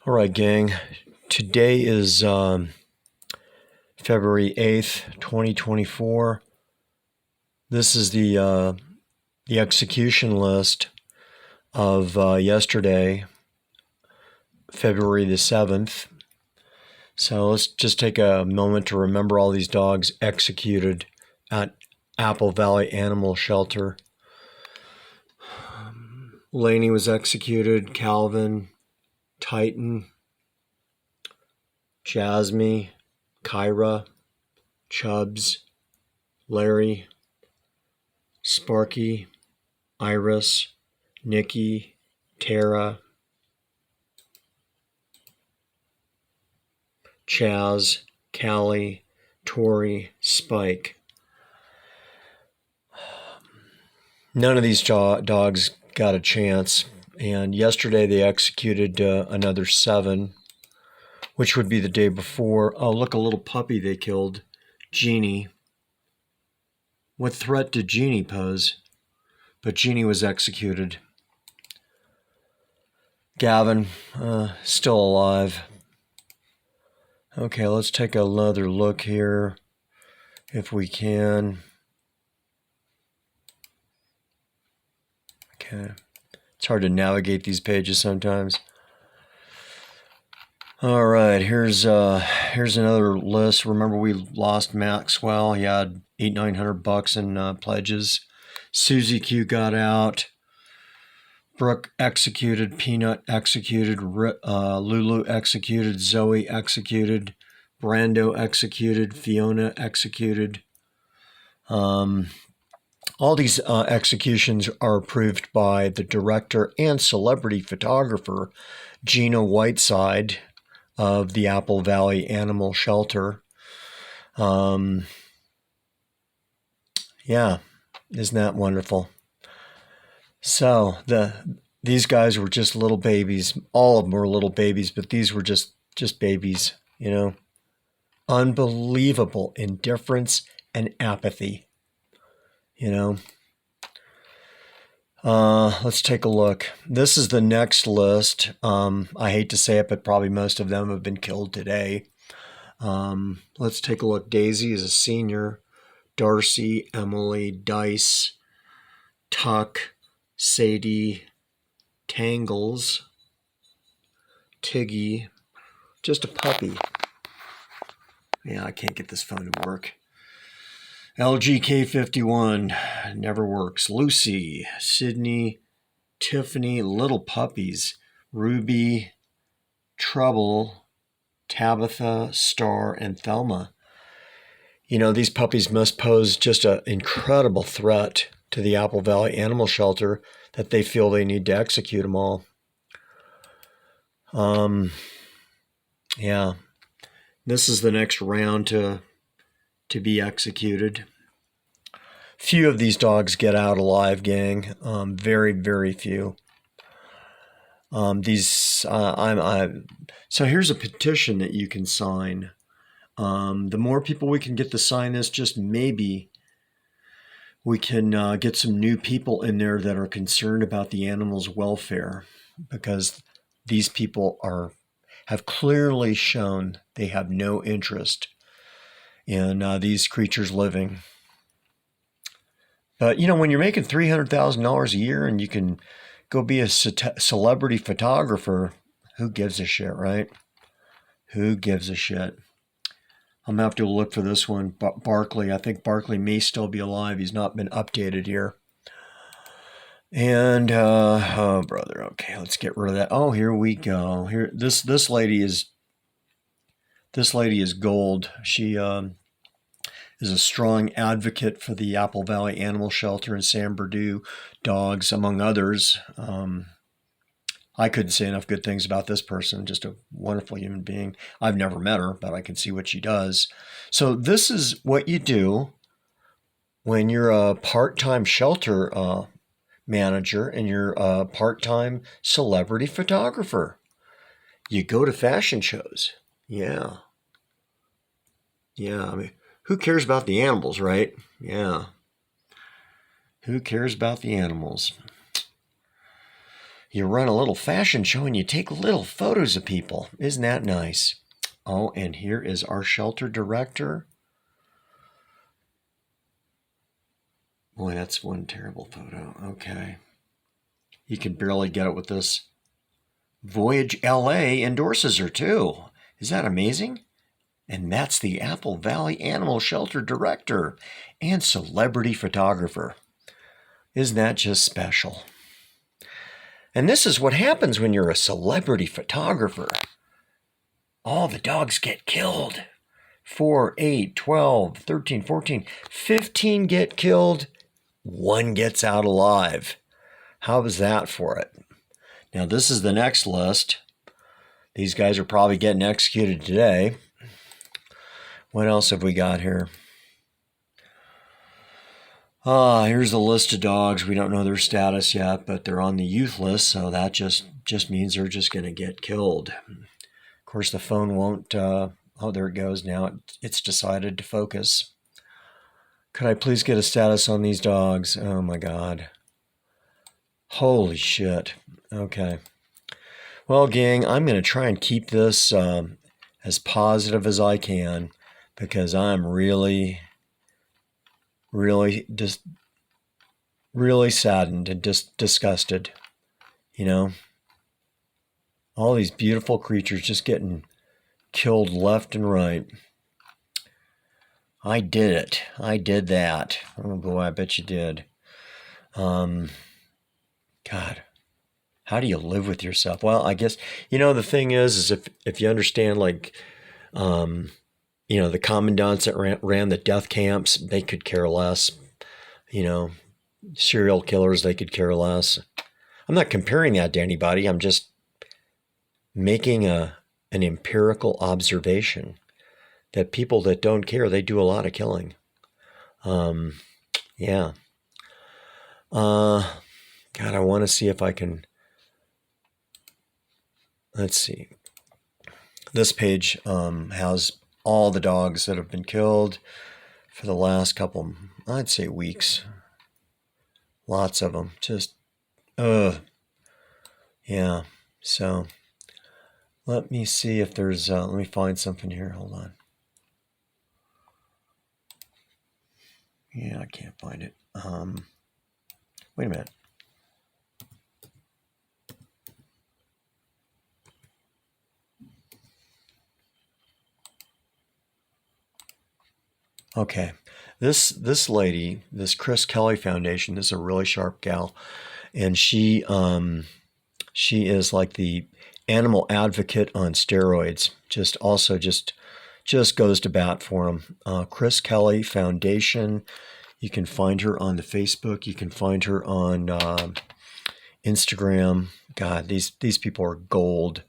All right, gang. Today is February 8th, 2024. This is the execution list of yesterday, February the 7th. So let's just take a moment to remember all these dogs executed at Apple Valley Animal Shelter. Laney was executed, Calvin, Titan, Jasmine, Kyra, Chubbs, Larry, Sparky, Iris, Nikki, Tara, Chaz, Callie, Tori, Spike. None of these dogs got a chance, and yesterday they executed another 7, which would be the day before. Oh, look, a little puppy they killed, Jeannie. What threat did Jeannie pose? But Jeannie was executed. Gavin, still alive. Okay, let's take another look here, if we can. Okay, it's hard to navigate these pages sometimes. All right, here's another list. Remember, we lost Maxwell. He had $800-900 in pledges. Susie Q got out. Brooke executed. Peanut executed. Lulu executed. Zoe executed. Brando executed. Fiona executed. All these executions are approved by the director and celebrity photographer, Gina Whiteside, of the Apple Valley Animal Shelter. Yeah, isn't that wonderful? So these guys were just little babies. All of them were little babies, but these were just babies, you know. Unbelievable indifference and apathy, you know. Let's take a look. This is the next list. I hate to say it, but probably most of them have been killed today. Let's take a look. Daisy is a senior. Darcy, Emily, Dice, Tuck, Sadie, Tangles, Tiggy, just a puppy. Yeah, I can't get this phone to work. LGK51 never works. Lucy, Sydney, Tiffany, little puppies. Ruby, Trouble, Tabitha, Star, and Thelma. You know, these puppies must pose just an incredible threat to the Apple Valley Animal Shelter that they feel they need to execute them all. Yeah. This is the next round to be executed. Few of these dogs get out alive, gang. Very, very few. So here's a petition that you can sign. The more people we can get to sign this, just maybe we can get some new people in there that are concerned about the animals' welfare, because these people have clearly shown they have no interest in these creatures living. But, you know, when you're making $300,000 a year and you can go be a celebrity photographer, who gives a shit, right? Who gives a shit? I'm going to have to look for this one. Barkley, I think Barkley may still be alive. He's not been updated here. And, oh, brother, okay, let's get rid of that. Oh, here we go. Here, this lady is gold. She is a strong advocate for the Apple Valley Animal Shelter and San Bernardino dogs, among others. I couldn't say enough good things about this person. Just a wonderful human being. I've never met her, but I can see what she does. So this is what you do when you're a part-time shelter manager and you're a part-time celebrity photographer. You go to fashion shows. Yeah. I mean, who cares about the animals, right? Yeah. Who cares about the animals? You run a little fashion show and you take little photos of people. Isn't that nice? Oh, and here is our shelter director. Boy, that's one terrible photo. Okay. You can barely get it with this. Voyage LA endorses her too. Is that amazing? And that's the Apple Valley Animal Shelter director and celebrity photographer. Isn't that just special? And this is what happens when you're a celebrity photographer. All the dogs get killed. 4, 8, 12, 13, 14, 15 get killed. 1 gets out alive. How was that for it? Now, this is the next list. These guys are probably getting executed today. What else have we got here? Here's a list of dogs. We don't know their status yet, but they're on the youth list, so that just means they're just going to get killed. Of course, the phone won't... oh, there it goes now. It's decided to focus. Could I please get a status on these dogs? Oh, my God. Holy shit. Okay. Well, gang, I'm going to try and keep this as positive as I can because I'm really saddened and disgusted. You know, all these beautiful creatures just getting killed left and right. I did it. I did that. Oh boy, I bet you did. God, how do you live with yourself? Well, I guess, the thing is if you understand, like, the commandants that ran the death camps, they could care less. Serial killers, they could care less. I'm not comparing that to anybody. I'm just making an empirical observation that people that don't care, they do a lot of killing. Yeah. God, I want to see if I can... Let's see. This page has all the dogs that have been killed for the last couple, I'd say, weeks. Lots of them. Just, yeah. So, let me see if there's, let me find something here. Hold on. Yeah, I can't find it. Wait a minute. Okay, this lady, this Chris Kelly Foundation, this is a really sharp gal, and she is like the animal advocate on steroids. Just goes to bat for them. Chris Kelly Foundation. You can find her on the Facebook. You can find her on Instagram. God, these people are gold.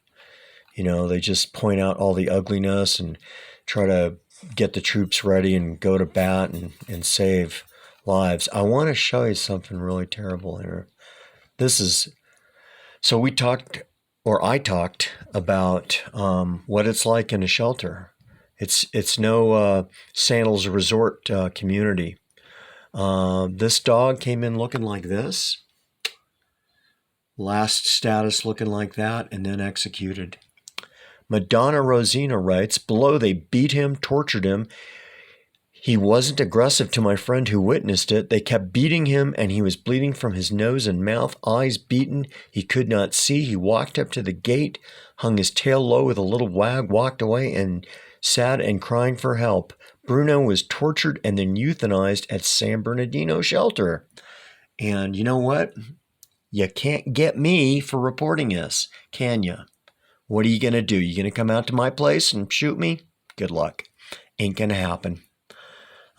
They just point out all the ugliness and try to get the troops ready and go to bat and save lives. I want to show you something really terrible here. So I talked about what it's like in a shelter. It's no Sandals Resort community. This dog came in looking like this. Last status looking like that, and then executed. Madonna Rosina writes, below, they beat him, tortured him. He wasn't aggressive to my friend who witnessed it. They kept beating him, and he was bleeding from his nose and mouth, eyes beaten. He could not see. He walked up to the gate, hung his tail low with a little wag, walked away, and sad and crying for help. Bruno was tortured and then euthanized at San Bernardino shelter. And you know what? You can't get me for reporting this, can you? What are you going to do? You going to come out to my place and shoot me? Good luck. Ain't going to happen.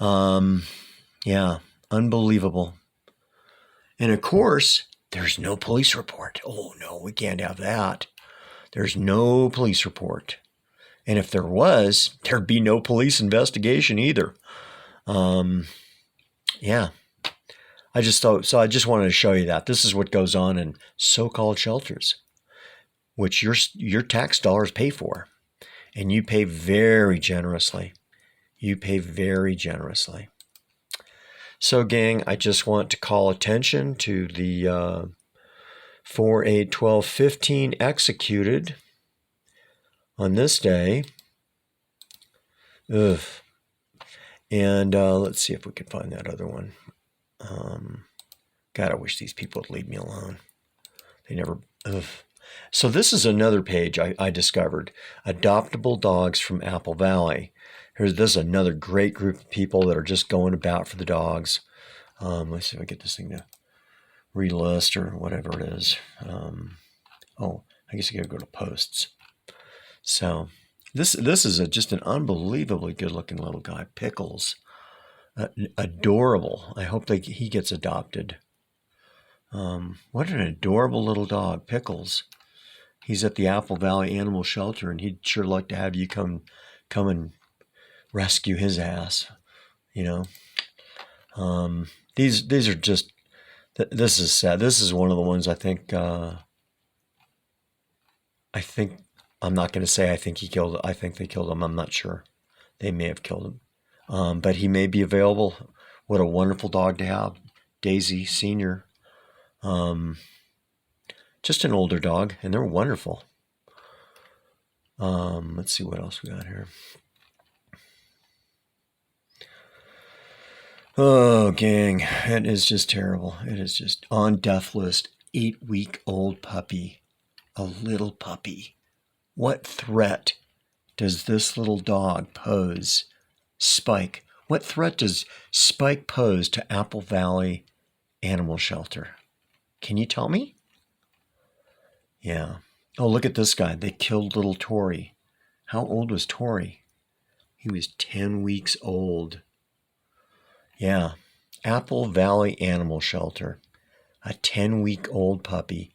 Yeah, unbelievable. And of course, there's no police report. Oh, no, we can't have that. There's no police report. And if there was, there'd be no police investigation either. Yeah. I just wanted to show you that. This is what goes on in so-called shelters, which your tax dollars pay for. And you pay very generously. You pay very generously. So, gang, I just want to call attention to the 4, 8, 12, 15 executed on this day. Ugh. And let's see if we can find that other one. God, I wish these people would leave me alone. They never... Ugh. So this is another page I discovered. Adoptable dogs from Apple Valley. This is another great group of people that are just going about for the dogs. Let's see if I get this thing to relist or whatever it is. Oh, I guess you got to go to posts. So this is just an unbelievably good-looking little guy. Pickles. Adorable. I hope he gets adopted. What an adorable little dog. Pickles. He's at the Apple Valley Animal Shelter, and he'd sure like to have you come and rescue his ass. You know, these are just. This is sad. This is one of the ones I think. I'm not going to say I think he killed. I think they killed him. I'm not sure. They may have killed him, but he may be available. What a wonderful dog to have, Daisy Senior. Just an older dog, and they're wonderful. Let's see what else we got here. Oh, gang, it is just terrible. It is just on death list. 8-week-old puppy, a little puppy. What threat does this little dog pose? Spike. What threat does Spike pose to Apple Valley Animal Shelter? Can you tell me? Yeah. Oh, look at this guy. They killed little Tori. How old was Tori? He was 10 weeks old. Yeah. Apple Valley Animal Shelter. A 10-week-old puppy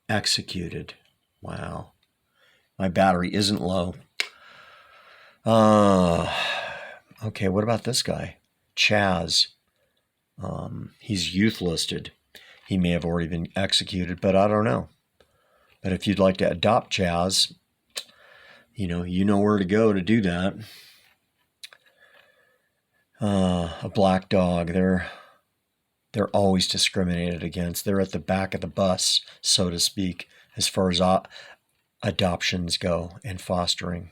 executed. Wow. My battery isn't low. Okay, what about this guy? Chaz. He's youth listed. He may have already been executed, but I don't know. But if you'd like to adopt Chaz, you know where to go to do that. A black dog, they're always discriminated against. They're at the back of the bus, so to speak, as far as adoptions go and fostering.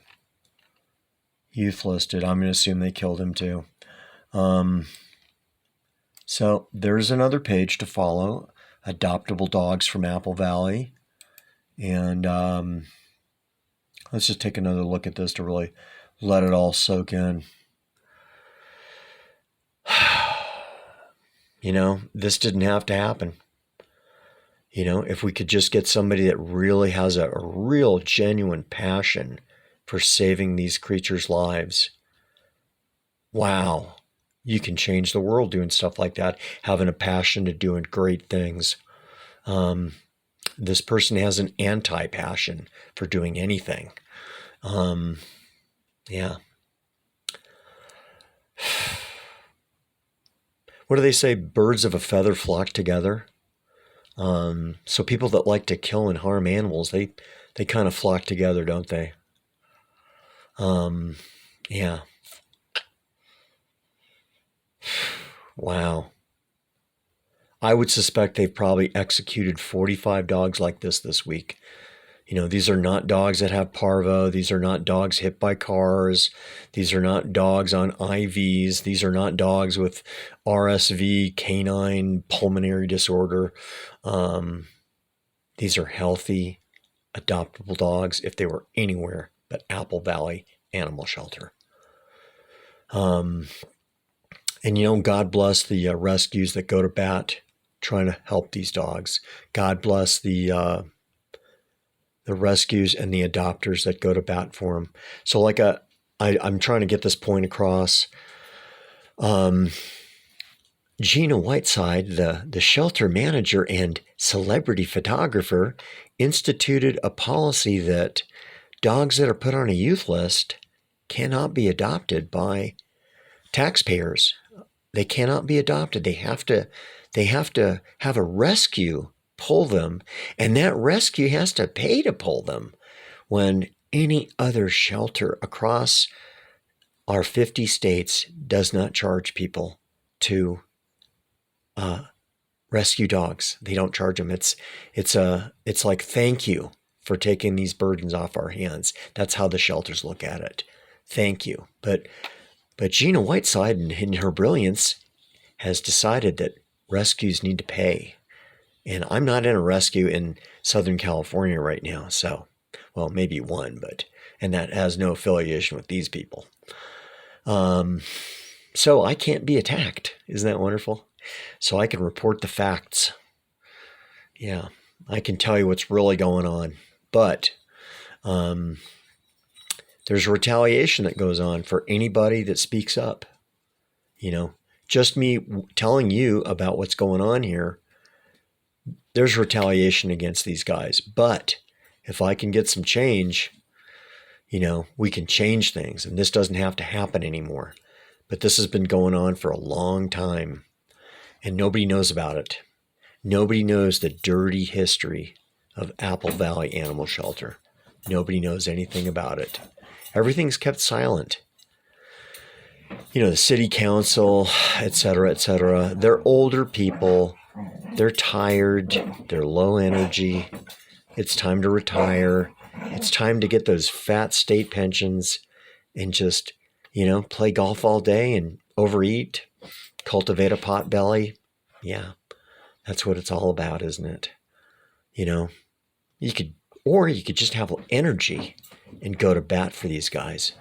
Youth listed. I'm going to assume they killed him too. So there's another page to follow. Adoptable dogs from Apple Valley. And let's just take another look at this to really let it all soak in. This didn't have to happen. If we could just get somebody that really has a real genuine passion for saving these creatures' lives. Wow. You can change the world doing stuff like that, having a passion to doing great things. This person has an anti-passion for doing anything. Yeah. What do they say? Birds of a feather flock together. So people that like to kill and harm animals, they kind of flock together, don't they? Yeah. Wow. I would suspect they've probably executed 45 dogs like this week. These are not dogs that have parvo. These are not dogs hit by cars. These are not dogs on IVs. These are not dogs with RSV, canine pulmonary disorder. These are healthy, adoptable dogs if they were anywhere but Apple Valley Animal Shelter. And God bless the rescues that go to bat trying to help these dogs. God bless the rescues and the adopters that go to bat for them. So I'm trying to get this point across. Gina Whiteside, the shelter manager and celebrity photographer, instituted a policy that dogs that are put on a youth list cannot be adopted by taxpayers. They cannot be adopted. They have to have a rescue pull them, and that rescue has to pay to pull them, when any other shelter across our 50 states does not charge people to rescue dogs. They don't charge them. It's like, thank you for taking these burdens off our hands. That's how the shelters look at it. Thank you. But Gina Whiteside, in her brilliance, has decided that rescues need to pay. And I'm not in a rescue in Southern California right now. So, well, maybe one, and that has no affiliation with these people. So I can't be attacked. Isn't that wonderful? So I can report the facts. Yeah, I can tell you what's really going on. But there's retaliation that goes on for anybody that speaks up. Just me telling you about what's going on here, there's retaliation against these guys. But if I can get some change, we can change things, and this doesn't have to happen anymore. But this has been going on for a long time, and nobody knows about it. Nobody knows the dirty history of Apple Valley Animal Shelter. Nobody knows anything about it. Everything's kept silent. The city council, et cetera, they're older people. They're tired. They're low energy. It's time to retire. It's time to get those fat state pensions and just, play golf all day and overeat, cultivate a pot belly. Yeah, that's what it's all about, isn't it? You could just have energy and go to bat for these guys,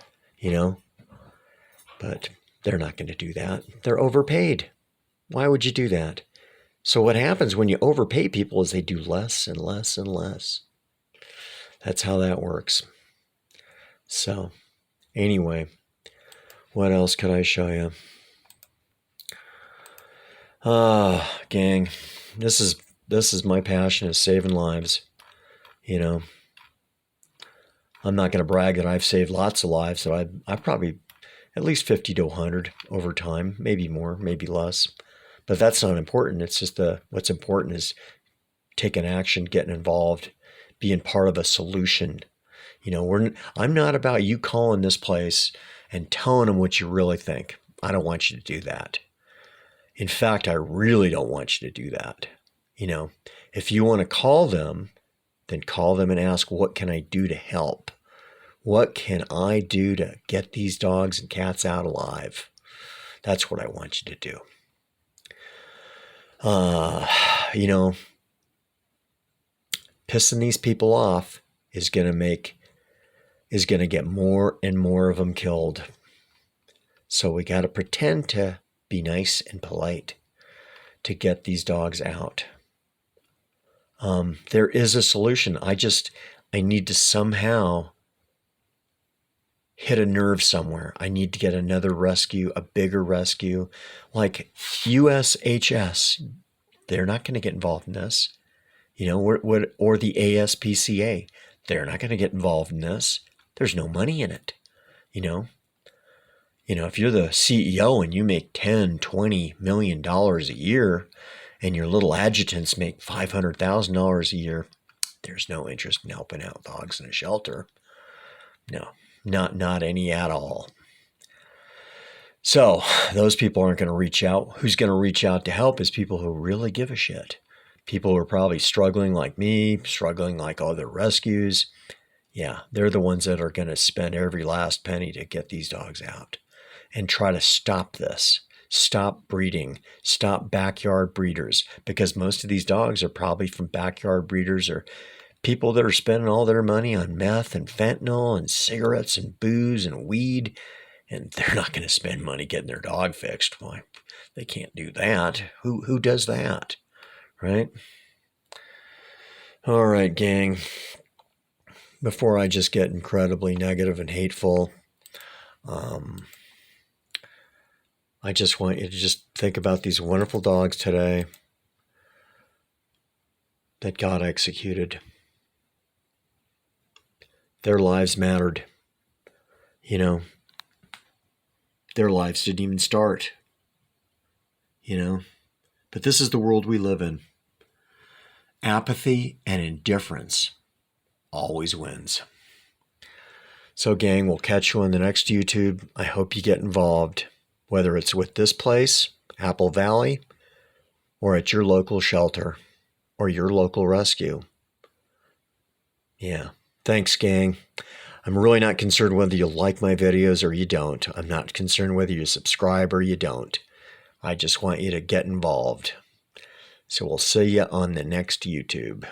but they're not going to do that. They're overpaid. Why would you do that? So what happens when you overpay people is they do less and less and less. That's how that works. So anyway, what else could I show you? Gang, this is my passion, is saving lives. I'm not going to brag that I've saved lots of lives. So I've probably at least 50 to 100 over time, maybe more, maybe less. But that's not important. It's just what's important is taking action, getting involved, being part of a solution. I'm not about you calling this place and telling them what you really think. I don't want you to do that. In fact, I really don't want you to do that. If you want to call them, then call them and ask, what can I do to help? What can I do to get these dogs and cats out alive? That's what I want you to do. Pissing these people off is going to get more and more of them killed. So we got to pretend to be nice and polite to get these dogs out. There is a solution. I need to somehow hit a nerve somewhere. I need to get another rescue, a bigger rescue, like USHS. They're not going to get involved in this, or the ASPCA. They're not going to get involved in this. There's no money in it, if you're the CEO and you make $10, $20 million a year, and your little adjutants make $500,000 a year, there's no interest in helping out dogs in a shelter. No, not any at all. So those people aren't going to reach out. Who's going to reach out to help is people who really give a shit. People who are probably struggling like me, struggling like other rescues. Yeah, they're the ones that are going to spend every last penny to get these dogs out and try to stop this. Stop breeding. Stop backyard breeders, because most of these dogs are probably from backyard breeders or people that are spending all their money on meth and fentanyl and cigarettes and booze and weed, and they're not going to spend money getting their dog fixed. Why? They can't do that. Who does that? Right? All right, gang. Before I just get incredibly negative and hateful, I just want you to just think about these wonderful dogs today that God executed. Their lives mattered. Their lives didn't even start. But this is the world we live in. Apathy and indifference always wins. So, gang, we'll catch you on the next YouTube. I hope you get involved, whether it's with this place, Apple Valley, or at your local shelter or your local rescue. Yeah. Thanks, gang. I'm really not concerned whether you like my videos or you don't. I'm not concerned whether you subscribe or you don't. I just want you to get involved. So we'll see you on the next YouTube.